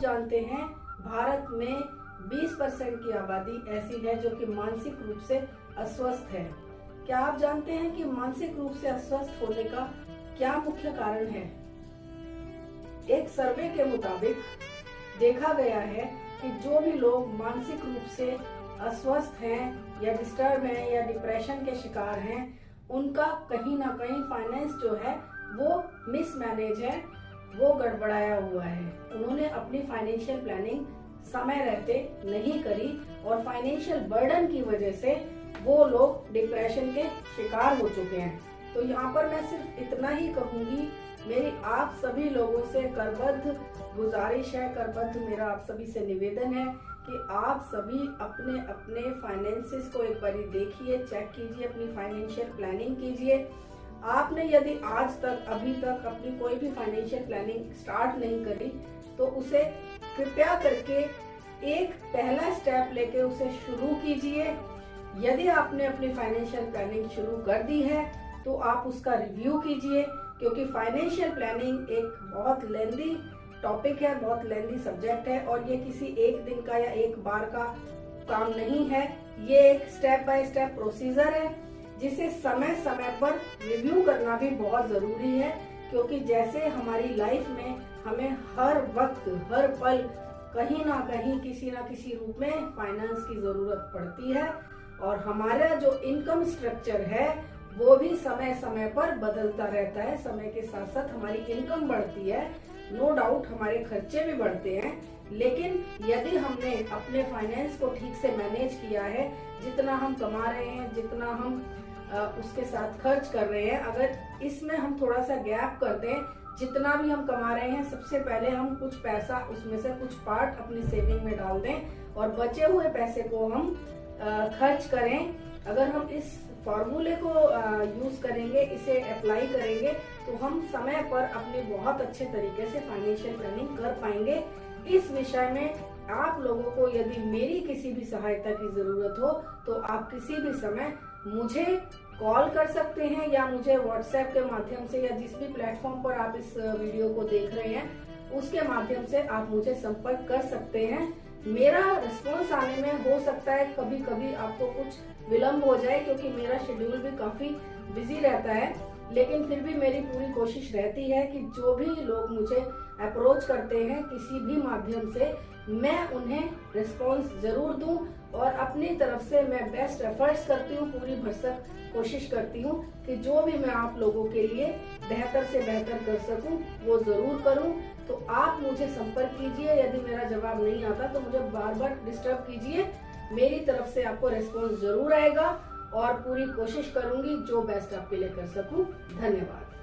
जानते हैं भारत में 20% की आबादी ऐसी है जो कि मानसिक रूप से अस्वस्थ है। क्या आप जानते हैं कि मानसिक रूप से अस्वस्थ होने का क्या मुख्य कारण है? एक सर्वे के मुताबिक देखा गया है कि जो भी लोग मानसिक रूप से अस्वस्थ हैं या डिस्टर्ब हैं या डिप्रेशन के शिकार हैं, उनका कहीं ना कहीं फाइनेंस जो है वो मिसमैनेज है, वो गड़बड़ाया हुआ है। उन्होंने अपनी फाइनेंशियल प्लानिंग समय रहते नहीं करी और फाइनेंशियल बर्डन की वजह से वो लोग डिप्रेशन के शिकार हो चुके हैं। तो यहाँ पर मैं सिर्फ इतना ही कहूंगी, मेरी आप सभी लोगों से करबद्ध गुजारिश है, करबद्ध मेरा आप सभी से निवेदन है कि आप सभी अपने अपने फाइनेंसेस को एक बार देखिए, चेक कीजिए, अपनी फाइनेंशियल प्लानिंग कीजिए। आपने यदि आज तक अभी तक अपनी कोई भी फाइनेंशियल प्लानिंग स्टार्ट नहीं करी तो उसे कृपया करके एक पहला स्टेप लेके उसे शुरू कीजिए। यदि आपने अपनी फाइनेंशियल प्लानिंग शुरू कर दी है तो आप उसका रिव्यू कीजिए, क्योंकि फाइनेंशियल प्लानिंग एक बहुत लेंदी टॉपिक है, बहुत लेंदी सब्जेक्ट है और ये किसी एक दिन का या एक बार का काम नहीं है। ये एक स्टेप बाय स्टेप प्रोसीजर है जिसे समय समय पर रिव्यू करना भी बहुत जरूरी है, क्योंकि जैसे हमारी लाइफ में हमें हर वक्त हर पल कहीं ना कहीं किसी ना किसी रूप में फाइनेंस की जरूरत पड़ती है और हमारा जो इनकम स्ट्रक्चर है वो भी समय समय पर बदलता रहता है। समय के साथ साथ हमारी इनकम बढ़ती है, नो डाउट हमारे खर्चे भी बढ़ते हैं, लेकिन यदि हमने अपने फाइनेंस को ठीक से मैनेज किया है, जितना हम कमा रहे हैं, जितना हम उसके साथ खर्च कर रहे हैं, अगर इसमें हम थोड़ा सा गैप कर दें, जितना भी हम कमा रहे हैं सबसे पहले हम कुछ पैसा उसमें से कुछ पार्ट अपनी सेविंग में डाल दें और बचे हुए पैसे को हम खर्च करें। अगर हम इस फॉर्मूले को यूज करेंगे, इसे अप्लाई करेंगे, तो हम समय पर अपनी बहुत अच्छे तरीके से फाइनेंशियल प्लानिंग कर पाएंगे। इस विषय में आप लोगों को यदि मेरी किसी भी सहायता की जरूरत हो तो आप किसी भी समय मुझे कॉल कर सकते हैं या मुझे व्हाट्सएप के माध्यम से या जिस भी प्लेटफॉर्म पर आप इस वीडियो को देख रहे हैं उसके माध्यम से आप मुझे संपर्क कर सकते हैं। मेरा रिस्पॉन्स आने में हो सकता है कभी कभी आपको कुछ विलम्ब हो जाए, क्योंकि मेरा शेड्यूल भी काफी बिजी रहता है, लेकिन फिर भी मेरी पूरी कोशिश रहती है कि जो भी लोग मुझे अप्रोच करते हैं किसी भी माध्यम से, मैं उन्हें रिस्पॉन्स जरूर दूं और अपनी तरफ से मैं बेस्ट एफर्ट्स करती हूँ, पूरी भरसक कोशिश करती हूँ कि जो भी मैं आप लोगों के लिए बेहतर से बेहतर कर सकूं वो जरूर करूं। तो आप मुझे संपर्क कीजिए, यदि मेरा जवाब नहीं आता तो मुझे बार बार डिस्टर्ब कीजिए, मेरी तरफ से आपको रिस्पॉन्स जरूर आएगा और पूरी कोशिश करूंगी जो बेस्ट आपके लिए कर सकूं। धन्यवाद।